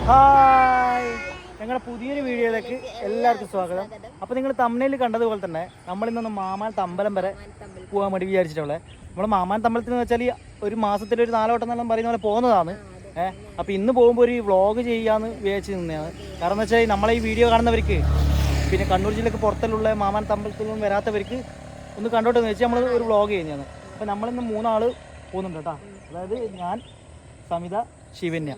Hi, ഞങ്ങളുടെ പുതിയൊരു വീഡിയോയിലേക്ക് എല്ലാവർക്കും സ്വാഗതം. അപ്പോൾ നിങ്ങൾ തമ്മിൽ കണ്ടതുപോലെ തന്നെ നമ്മളിന്നൊന്ന് മാമാനത്ത് അമ്പലം വരെ പോകാൻ വേണ്ടി വിചാരിച്ചിട്ടുള്ളത്. നമ്മൾ മാമാനത്ത് അമ്പലത്തിൽ എന്ന് വെച്ചാൽ ഒരു മാസത്തിൽ ഒരു 4 വട്ടം എന്നെല്ലാം പറയുന്ന പോലെ പോകുന്നതാണ്. അപ്പോൾ ഇന്ന് പോകുമ്പോൾ ഒരു വ്ളോഗ് ചെയ്യാമെന്ന് വിചാരിച്ച് നിന്നതാണ്. കാരണം എന്ന് വെച്ചാൽ നമ്മളെ ഈ വീഡിയോ കാണുന്നവർക്ക്, പിന്നെ കണ്ണൂർ ജില്ലക്ക് പുറത്തുള്ള മാമാനത്ത് അമ്പലത്തിൽ നിന്നും വരാത്തവർക്ക് ഒന്ന് കണ്ടോട്ടെന്ന് വെച്ചാൽ നമ്മൾ ഒരു വ്ളോഗ് ചെയ്യുന്നതാണ്. അപ്പോൾ നമ്മളിന്ന് 3 ആൾ പോകുന്നുണ്ട് കേട്ടോ. അതായത് ഞാൻ, സമിത, ശിവന്യ.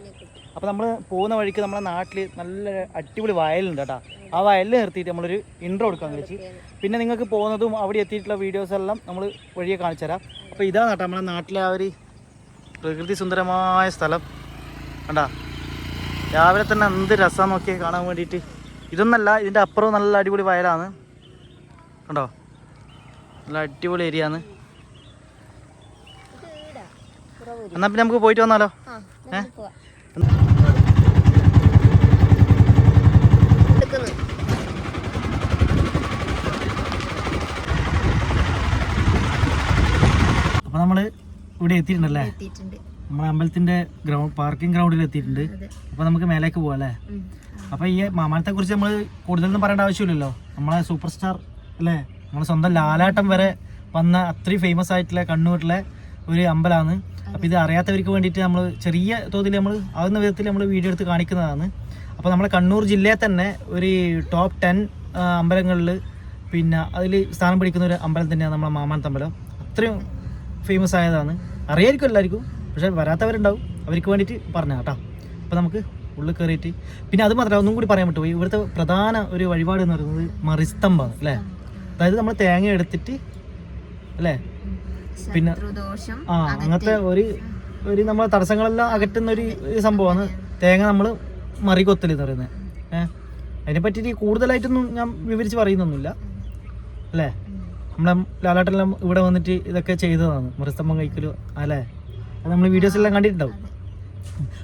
അപ്പോൾ നമ്മൾ പോകുന്ന വഴിക്ക് നമ്മുടെ നാട്ടിൽ നല്ല അടിപൊളി വയലുണ്ട് കേട്ടോ. ആ വയലിൽ നിർത്തിയിട്ട് നമ്മളൊരു ഇൻട്രോ എടുക്കാമെന്ന് വെച്ച്. പിന്നെ നിങ്ങൾക്ക് പോകുന്നതും അവിടെ എത്തിയിട്ടുള്ള വീഡിയോസ് എല്ലാം നമ്മൾ വഴിയെ കാണിച്ചു തരാം. അപ്പോൾ ഇതാണ് കേട്ടോ നമ്മുടെ നാട്ടിലെ ആ ഒരു പ്രകൃതി സുന്ദരമായ സ്ഥലം. കണ്ടാ, രാവിലെ തന്നെ എന്ത് രസമാണ് നോക്കിയാൽ കാണാൻ വേണ്ടിയിട്ട്. ഇതൊന്നല്ല, ഇതിൻ്റെ അപ്പുറം നല്ല അടിപൊളി വയലാണ്. കണ്ടോ, നല്ല അടിപൊളി ഏരിയ ആണ്. എന്നാൽ പിന്നെ നമുക്ക് പോയിട്ട് വന്നാലോ. അപ്പൊ നമ്മള് ഇവിടെ എത്തിയിട്ടുണ്ടല്ലേ, നമ്മളെ അമ്പലത്തിന്റെ പാർക്കിംഗ് ഗ്രൗണ്ടിൽ എത്തിയിട്ടുണ്ട്. അപ്പൊ നമുക്ക് മേലേക്ക് പോവാം അല്ലേ. അപ്പൊ ഈ മാമാനത്തെ കുറിച്ച് നമ്മൾ കൂടുതലൊന്നും പറയേണ്ട ആവശ്യമില്ലല്ലോ. നമ്മളെ സൂപ്പർ സ്റ്റാർ അല്ലേ, നമ്മളെ സ്വന്തം ലാലാട്ടം വരെ വന്ന അത്രയും ഫേമസ് ആയിട്ടുള്ള കണ്ണൂരിലെ ഒരു അമ്പലമാണ്. അപ്പോൾ ഇത് അറിയാത്തവർക്ക് വേണ്ടിയിട്ട് നമ്മൾ ചെറിയ തോതിൽ നമ്മൾ ആകുന്ന വിധത്തിൽ നമ്മൾ വീഡിയോ എടുത്ത് കാണിക്കുന്നതാണ്. അപ്പോൾ നമ്മളെ കണ്ണൂർ ജില്ലയിൽ തന്നെ ഒരു ടോപ്പ് 10 അമ്പലങ്ങളിൽ പിന്നെ അതിൽ സ്ഥാനം പിടിക്കുന്ന ഒരു അമ്പലം തന്നെയാണ് നമ്മളെ മാമാനത്ത് അമ്പലം. അത്രയും ഫേമസ് ആയതാണ്. അറിയായിരിക്കും എല്ലാവർക്കും, പക്ഷേ വരാത്തവരുണ്ടാവും, അവർക്ക് വേണ്ടിയിട്ട് പറഞ്ഞാൽ കേട്ടോ. അപ്പോൾ നമുക്ക് ഉള്ളിൽ കയറിയിട്ട്, പിന്നെ അത് മാത്രമല്ല ഒന്നും കൂടി പറയാൻ പറ്റുമോ, ഇവിടുത്തെ പ്രധാന ഒരു വഴിപാട് എന്ന് പറയുന്നത് മറിസ്തംഭമാണ് അല്ലേ. അതായത് നമ്മൾ തേങ്ങ എടുത്തിട്ട് അല്ലേ, പിന്നെ അങ്ങനത്തെ ഒരു നമ്മളെ തടസ്സങ്ങളെല്ലാം അകറ്റുന്ന ഒരു സംഭവമാണ് തേങ്ങ നമ്മൾ മറികൊത്തൽ എന്ന് പറയുന്നത്. അതിനെ പറ്റിയിട്ട് കൂടുതലായിട്ടൊന്നും ഞാൻ വിവരിച്ച് പറയുന്നൊന്നുമില്ല അല്ലേ. നമ്മളെ ലാലാട്ടെല്ലാം ഇവിടെ വന്നിട്ട് ഇതൊക്കെ ചെയ്തതാണ്, മറിസ്തംഭം കഴിക്കലും അല്ലേ. അത് നമ്മൾ വീഡിയോസ് എല്ലാം കണ്ടിട്ടുണ്ടാവും.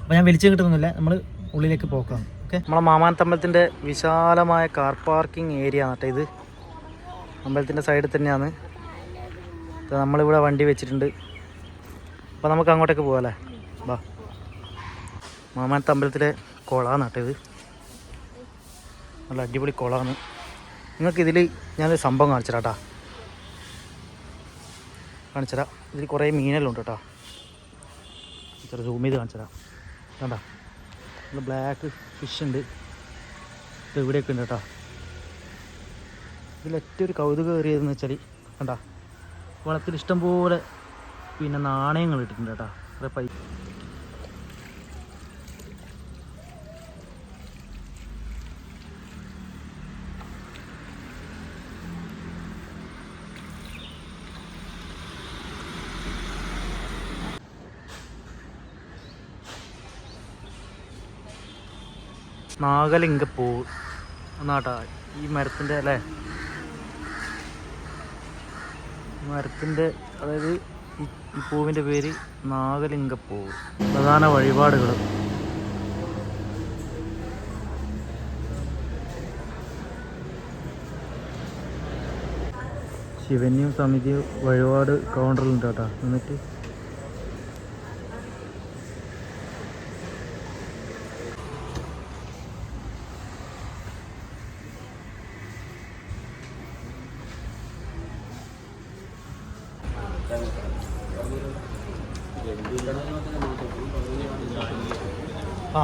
അപ്പോൾ ഞാൻ വലിച്ചു കിട്ടുന്നില്ല, നമ്മൾ ഉള്ളിലേക്ക് പോക്കാം. ഓക്കെ, നമ്മളെ മാമാനത്ത് അമ്പലത്തിൻ്റെ വിശാലമായ കാർ പാർക്കിംഗ് ഏരിയ ആണ് കേട്ടോ ഇത്. അമ്പലത്തിൻ്റെ സൈഡിൽ തന്നെയാണ്. നമ്മളിവിടെ വണ്ടി വെച്ചിട്ടുണ്ട്. അപ്പോൾ നമുക്ക് അങ്ങോട്ടേക്ക് പോകാം അല്ലേ. ബാ, മാമാനത്ത് അമ്പലത്തിലെ കുളമാണ് കേട്ടോ ഇത്. നല്ല അടിപൊളി കുളമാണ്. നിങ്ങൾക്കിതിൽ ഞാനൊരു സംഭവം കാണിച്ചു തരാം കേട്ടോ. കാണിച്ചു തരാം. ഇതിൽ കുറേ മീനെല്ലാം ഉണ്ട് കേട്ടോ. ഇത്ര സൂം ചെയ്ത് കാണിച്ചു തരാം. കണ്ടാ, നല്ല ബ്ലാക്ക് ഫിഷ് ഉണ്ട്. ഇത് ഇവിടെയൊക്കെ ഉണ്ട് കേട്ടോ. ഇതിലേറ്റവും ഒരു കൗതുകം ഏറിയതെന്ന് വെച്ചാൽ കണ്ടാ, വളത്തിൽ ഇഷ്ടംപോലെ പിന്നെ നാണയങ്ങൾ ഇട്ടിട്ടുണ്ട് കേട്ടോ. കുറേ പൈസ. നാഗലിംഗപ്പൂവ് എന്നാട്ടാ ഈ മരത്തിൻ്റെ അല്ലേ, മരത്തിൻ്റെ, അതായത് ഈ പൂവിൻ്റെ പേര് നാഗലിംഗപ്പൂവ്. പ്രധാന വഴിപാടുകൾ ശിവന്യം സമിതി വഴിപാട് കൗണ്ടറിലുണ്ട് കേട്ടോ. എന്നിട്ട് ആ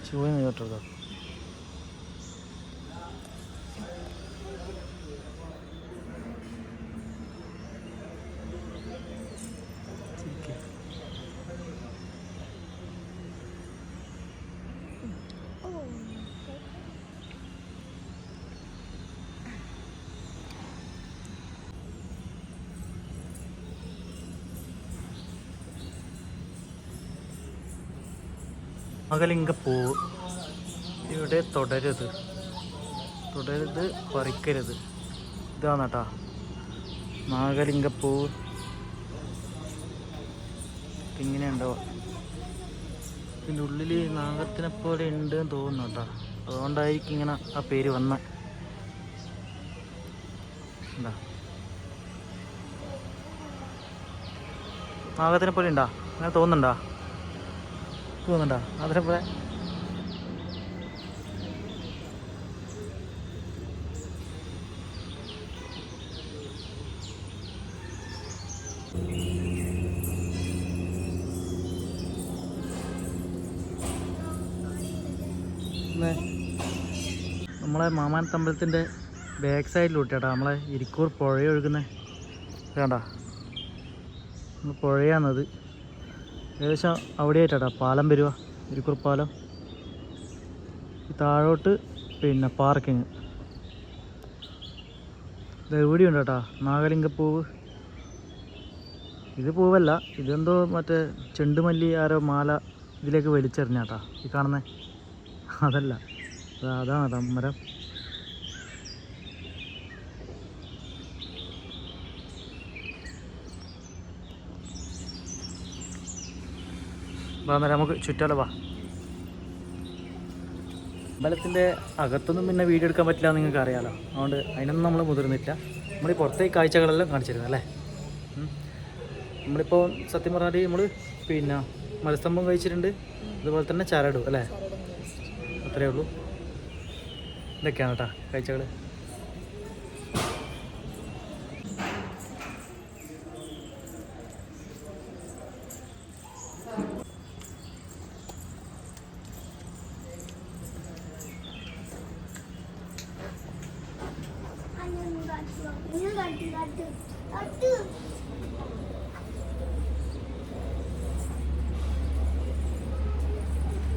ശിവന് കേട്ടോ. നാഗലിംഗപ്പൂവ്. ഇവിടെ തുടരുത് പറിക്കരുത്. ഇതാണ് കേട്ടോ നാഗലിംഗപ്പൂവ്. ഇങ്ങനെ ഉണ്ടാവുക. ഇതിൻ്റെ ഉള്ളിൽ നാഗത്തിനെ പോലെ ഉണ്ട് എന്ന് തോന്നുന്നു കേട്ടോ. അതുകൊണ്ടായിരിക്കും ഇങ്ങനെ ആ പേര് വന്ന. എന്താ നാഗത്തിനെ പോലെ ഉണ്ടോ? അങ്ങനെ തോന്നുന്നുണ്ടോ? അതിനെപ്പോലെ നമ്മളെ മാമാനത്തമ്പലത്തിൻ്റെ ബാക്ക് സൈഡിലോട്ട് കേട്ടോ നമ്മളെ ഇരിക്കൂർ പുഴ ഒഴുകുന്നത് വേണ്ട. പുഴയാണത്. ഏകദേശം അവിടെ ആയിട്ടാ പാലം വരുക, ഇരിക്കൂർ പാലം. താഴോട്ട് പിന്നെ പാർക്കിങ്. ഇത് എവിടെയുണ്ട് കേട്ടോ നാഗലിംഗപ്പൂവ്. ഇത് പൂവല്ല, ഇതെന്തോ മറ്റേ ചെണ്ടുമല്ലി ആരോ മാല ഇതിലേക്ക് വലിച്ചെറിഞ്ഞാട്ടാ ഈ കാണുന്നത്. അതല്ല, അതാണ് കേട്ടോ മരം. വാ നമുക്ക് ചുറ്റാലോ. വാ. അമ്പലത്തിൻ്റെ അകത്തൊന്നും പിന്നെ വീഡിയോ എടുക്കാൻ പറ്റില്ല എന്ന് നിങ്ങൾക്ക് അറിയാമല്ലോ. അതുകൊണ്ട് അതിനൊന്നും നമ്മൾ മുതിർന്നില്ല. നമ്മൾ ഈ പുറത്തെ കാഴ്ചകളെല്ലാം കാണിച്ചിരുന്നു അല്ലേ. നമ്മളിപ്പോൾ സത്യം പറഞ്ഞാൽ നമ്മൾ പിന്നെ മലസ്തംഭം കഴിച്ചിട്ടുണ്ട്, അതുപോലെ തന്നെ ചരടും അല്ലേ. അത്രയേ ഉള്ളൂ. ഇതൊക്കെയാണ് കേട്ടോ കാഴ്ചകൾ.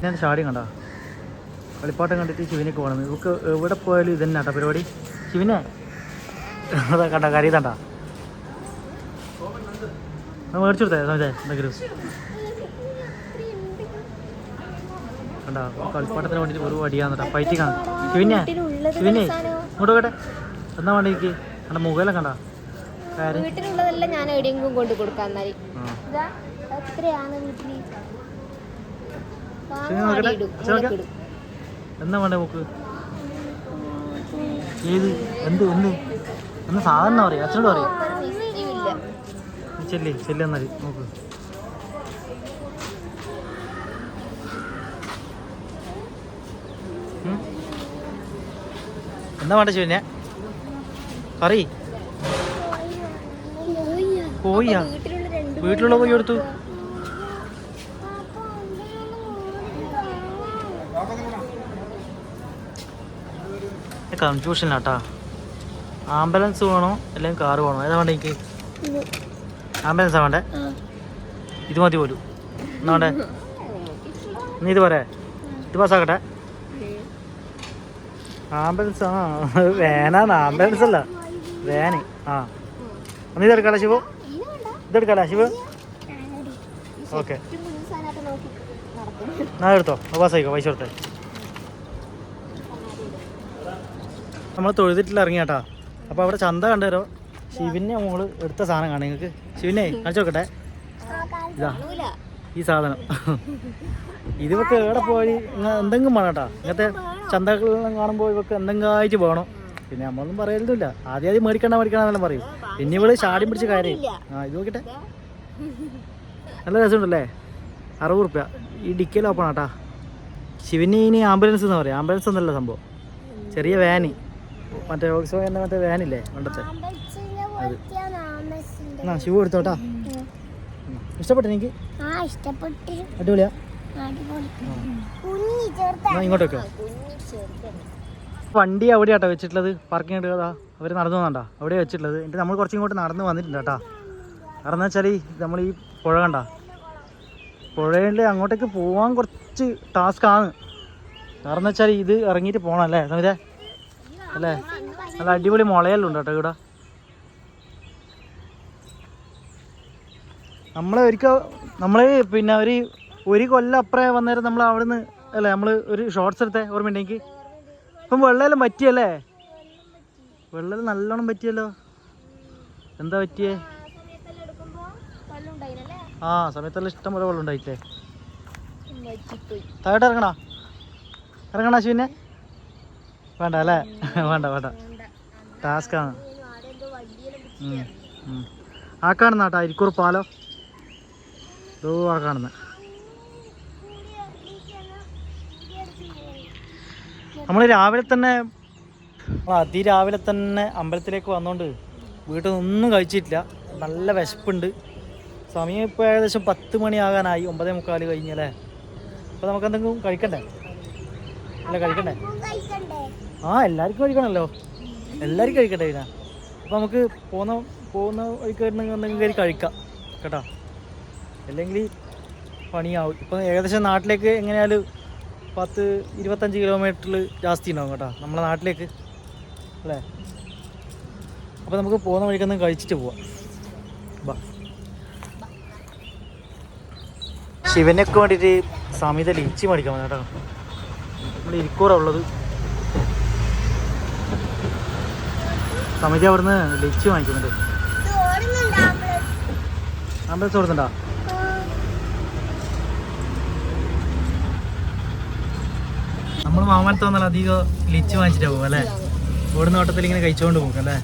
ഞാൻ ചാടി കണ്ട കളിപ്പാട്ടം കണ്ടിട്ട് ശിവനൊക്കെ പോകണം. ഇവർക്ക് എവിടെ പോയാലും ഇത് തന്നെ കേട്ടോ പരിപാടി. ശിവനെ അതാ കണ്ട കരയുതണ്ട. മേടിച്ചു കൊടുത്തേ സമയത്തെ എന്തെങ്കിലും കണ്ട. കളിപ്പാട്ടത്തിന് വേണ്ടിയിട്ട് ഒരു വടിയാന്ന് കേട്ടോ. ഫൈറ്റിംഗ് ആണ്. ശിവനെ ഇങ്ങോട്ട് കേട്ടെ എന്നാ വേണ്ട എനിക്ക് കണ്ട മുഖമെല്ലാം കണ്ട. വീട്ടിലുള്ളതെല്ലാം ഞാൻ എവിടെയെങ്കിലും കൊണ്ട് കൊടുക്കാം. എന്നാ വേണ്ടേ നോക്ക്. ഏത് എന്ത് എന്ത് എന്ന് സാധാരണ പറയാം. അച്ഛനോട് പറയാം. ചെല്ലി ചെല്ലെന്നാല് നോക്ക്. എന്നാ വേണ്ട ശിവനെ കറി കോഴിയാ. വീട്ടിലുള്ള കോഴി എടുത്തു. കൺഫ്യൂഷനാട്ടാ. ആംബുലൻസ് വേണോ അല്ലെങ്കിൽ കാറ് വേണോ? ഏതാ വേണ്ടേ എനിക്ക്? ആംബുലൻസാ വേണ്ടേ? ഇത് മതി പോലും. എന്നാ വേണ്ടേ? നീ ഇത് പോരെ? ഇത് പാസ്സാക്കട്ടെ. ആംബുലൻസ് ആ വേനാണ്. ആംബുലൻസ് അല്ല വേന്. ആ നീ ഇതെടുക്കാലോ ശിവു? ഇതെടുക്കാലോ ശിവു? ഓക്കെ ഞാൻ എടുത്തോ. പാസ്സായിക്കോ. പൈസ കൊടുത്തേ. നമ്മൾ തൊഴുതിട്ടില്ല ഇറങ്ങിയാട്ടാ. അപ്പോൾ അവിടെ ചന്ത കണ്ടുതരോ. ശിവനെ മോള് എടുത്ത സാധനം കാണാം നിങ്ങൾക്ക്. ശിവനെ കാണിച്ചു നോക്കട്ടെ. ഇതാ ഈ സാധനം. ഇതൊക്കെ എവിടെ പോയി എന്തെങ്കിലും വേണം കേട്ടോ. ഇങ്ങനത്തെ ചന്തകളെല്ലാം കാണുമ്പോൾ ഇവർക്ക് എന്തെങ്കിലും ആയിട്ട് വേണം. പിന്നെ നമ്മളൊന്നും പറയലൊന്നുമില്ല. ആദ്യം മേടിക്കണമെന്നെല്ലാം പറയും. പിന്നെ ഇവള് ചാടി പിടിച്ച് കാര്യം. ആ ഇത് നോക്കിട്ടെ. നല്ല രസമുണ്ടല്ലേ. 60 റുപ്യ ഈ ഡിക്കയിൽ ഓപ്പൺ ആട്ടാ. ശിവന് ഇനി ആംബുലൻസ് എന്ന് പറയും. ആംബുലൻസ് ഒന്നല്ല സംഭവം. ചെറിയ വാന്, മറ്റേ ഓക്സോ എന്ന മറ്റേ വാനില്ലേ പണ്ടത്തെ അത്. ആ ശിവ എടുത്തോട്ടാ. ഇഷ്ടപ്പെട്ടു എനിക്ക്? അടിപൊളിയാ. ഇങ്ങോട്ട് വെക്കാം. വണ്ടി അവിടെയാട്ടോ വെച്ചിട്ടുള്ളത്. പാർക്കിംഗ് എടുക്കാതാ അവർ നടന്നു വന്നാ അവിടെ വെച്ചിട്ടുള്ളത്. എന്നിട്ട് നമ്മൾ കുറച്ചും ഇങ്ങോട്ട് നടന്ന് വന്നിട്ടുണ്ട് കേട്ടോ. കാരണം വെച്ചാൽ നമ്മൾ ഈ പുഴ കണ്ട പുഴയിൽ അങ്ങോട്ടേക്ക് പോകാൻ കുറച്ച് ടാസ്ക്കാണ്. കാരണം വെച്ചാൽ ഇത് ഇറങ്ങിയിട്ട് പോകണം അല്ലേ സമയത്തെ അല്ലേ. നല്ല അടിപൊളി മുളയെല്ലാം ഉണ്ട് കേട്ടോ ഇവിടെ. നമ്മൾ പിന്നെ ഒരു കൊല്ലം അപ്പുറം വന്നേരം നമ്മൾ അവിടെ നിന്ന് അല്ലേ നമ്മൾ ഒരു ഷോർട്സ് എടുത്തേ ഓർമ്മയുണ്ടെങ്കിൽ. ഇപ്പം വെള്ളമെല്ലാം പറ്റിയല്ലേ. വെള്ളം നല്ലോണം പറ്റിയല്ലോ. എന്താ പറ്റിയേ? ആ സമയത്തെല്ലാം ഇഷ്ടം പോലെ വെള്ളം ഉണ്ടായിട്ടേ. താഴോട്ട് ഇറങ്ങണ അശ്വിനെ? വേണ്ട അല്ലേ? വേണ്ട വേണ്ട, ടാസ്ക്കാണ്. ആ കാണുന്ന കേട്ടോ ഇരിക്കൂർ പാലം. ആ കാണുന്ന നമ്മൾ രാവിലെ തന്നെ അതിരാവിലെ തന്നെ അമ്പലത്തിലേക്ക് വന്നോണ്ട് വീട്ടിൽ നിന്നൊന്നും കഴിച്ചിട്ടില്ല. നല്ല വിശപ്പുണ്ട്. സമയം ഇപ്പോൾ ഏകദേശം 10 മണിയാകാനായി, 9:45 കഴിഞ്ഞല്ലേ. അപ്പോൾ നമുക്ക് എന്തെങ്കിലും കഴിക്കണ്ടേ? അല്ല കഴിക്കണ്ടേ? ആ എല്ലാവർക്കും കഴിക്കണമല്ലോ, എല്ലാവർക്കും കഴിക്കണ്ടേ ഇതിനാ. അപ്പോൾ നമുക്ക് പോകുന്ന വഴിക്ക് എന്തെങ്കിലും കയറി കഴിക്കാം കേട്ടോ, അല്ലെങ്കിൽ പണിയാവും. ഇപ്പം ഏകദേശം നാട്ടിലേക്ക് എങ്ങനെയാലും 10-25 കിലോമീറ്ററിൽ ജാസ്തി ഉണ്ടാവും കേട്ടോ നമ്മളെ നാട്ടിലേക്ക് അല്ലേ. അപ്പോൾ നമുക്ക് പോകുന്ന വഴിക്കൊന്നും കഴിച്ചിട്ട് പോവാം. ബാ. ശിവനൊക്കെ വേണ്ടിയിട്ട് സമീത ലിച്ചി മേടിക്കാൻ കേട്ടോ. നമ്മൾ ഇരിക്കൂറാണ് ഉള്ളത്. സമീത അവിടുന്ന് ലിച്ചി വാങ്ങിക്കുന്നുണ്ട്. ആംബുലൻസ് ഓടുന്നുണ്ടോ? നമ്മൾ മാമാനത്ത് വന്നാൽ അധികം ലിച്ചി വാങ്ങിച്ചിട്ടാ പോകും അല്ലേ. ഓടുന്ന ഓട്ടത്തിൽ ഇങ്ങനെ കഴിച്ചുകൊണ്ട് പോകും അല്ലേ.